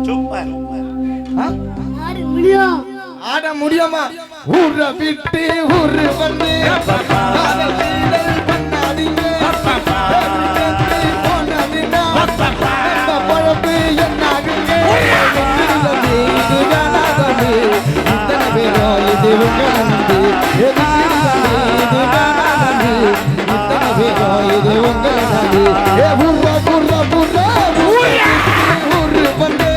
Super. ஆட முடியுமா? ஊர விட்டு ஊரு வந்து பழப்பு என்னாகுங்க இத்தனை பேரும் இது உங்க நம்பி இத்தனை பேரும் இது உங்க நம்பி ஊர்வா ஊர்வா ஊர்வா ஊரு வந்து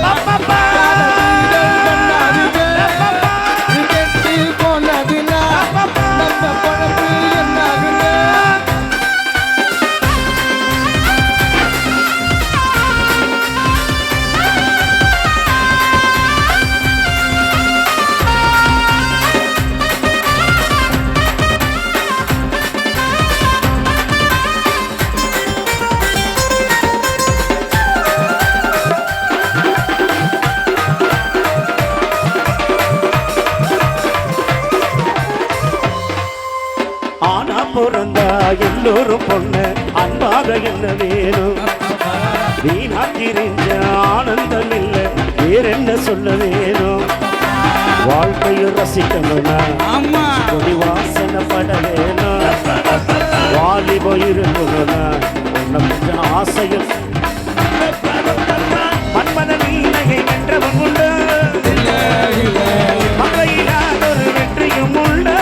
பிறந்தா எல்லோரும் பொண்ணு அன்பாக என்ன வேணும் வீணா திரிஞ்ச ஆனந்தம் இல்லை வேறென்ன சொல்ல வேணும் வாழ்க்கையை ரசிக்கணும்னா கொடி வாசனை பட வேணும் வாலிப இருக்கணும்னா உன்னை கொஞ்சம் ஆசையும் மன்மத நீலகை வென்றவன் உண்டு மகையிலாத ஒரு வெற்றியும் உண்டு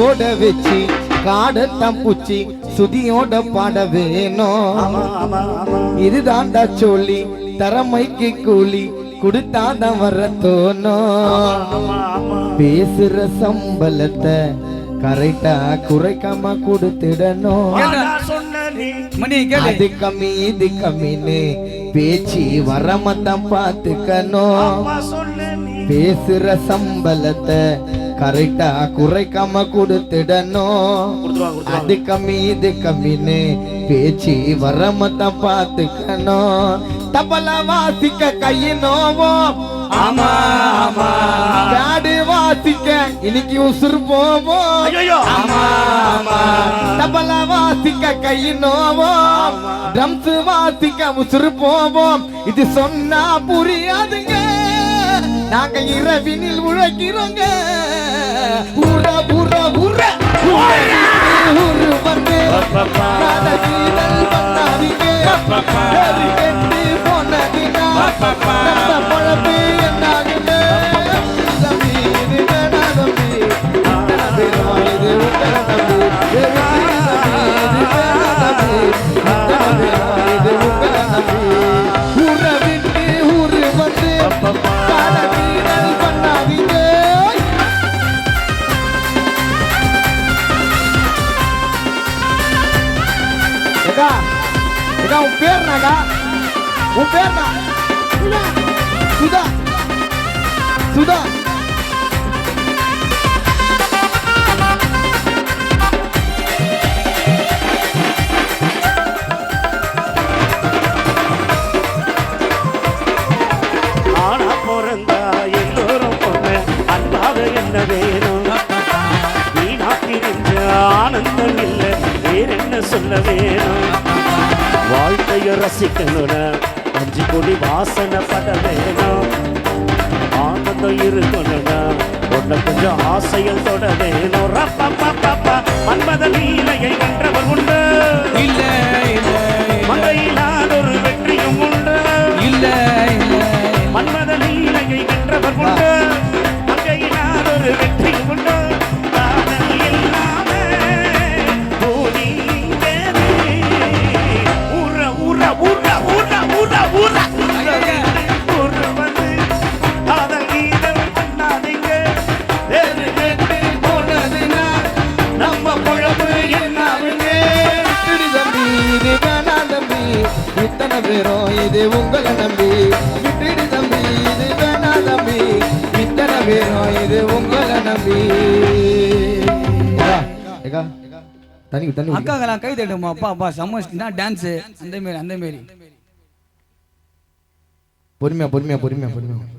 ஓட வச்சு காடத்தான் பூச்சி சுதியோட பாட வேணும் இதுதான்டா சொல்லி தரமைக்கு கூலி கொடுத்தாதான் வர தோணும் பேசுற சம்பளத்தை கரெக்டா குறைக்காம கொடுத்துடணும் அது கம்மி இது கம்மின்னு பேச்சு வரமத்தான் பார்த்துக்கணும் பேசுற சம்பளத்தை கரெக்டா குறைக்காம கொடுத்துடணும் அது கம்மி இது கம்மின்னு பேச்சு வரமத்தான் பார்த்துக்கணும் தபல வாசிக்க கையினோவோம் ஆமா ஆமா பாடு வாசிக்க இன்னைக்கு உசுறு போவோம் ஆமா ஆமா தபல வாசிக்க கையினோவோம் ட்ரம்ஸ் வாசிக்க உசுறு போவோம் இது சொன்னா புரியாதுங்க நாங்க இரவினில் உழைக்கிறோங்க ஊர ஊர ஊர ஊரு வந்து போனதினா பழப்பு என்னாகுங்க இது வேணா தம்பி இது உங்களை நம்பி இது வேணா தம்பி இது உங்களை நம்பி ஊர விட்டு ஊரு வந்து உன் பேர் நாடா உன் பேர் சுதா சுதா ஆனா பிறந்தா எல்லோரும் பொண்ணு அன்பாக என்ன வேணும் வீணா திரிஞ்ச ஆனந்தம் இல்லை வேறென்ன சொல்ல வேணும் வாழ்க்கையை ரசிக்கணும்னா அஞ்சு கொடி வாசனை பட வேணும் ஆனந்தம் இருக்கணும்னா உன்னை கொஞ்சம் ஆசையில் தொட வேணும் ரப்பா மன்மத லீலையை வென்றவர் உண்டு இல்ல மகையிலாத ஒரு வெற்றியும் உண்டு இல்ல மன்மத லீலையை வென்றவர் உண்டு மகையிலாத ஒரு வெற்றியும் உண்டு இத்தனை பேரும் இது உங்களை நம்பி விட்டுடு தம்பி இது வேணா தம்பி இத்தனை பேரும் இது உங்களை நம்பி தனி தனி அக்காக்கெல்லாம் கை தட்டுமா அப்பா அப்பா சமஸ்டினா டான்ஸ் அந்த மாரி பொறுமையா பொறுமையா பொறுமையா பொறுமையா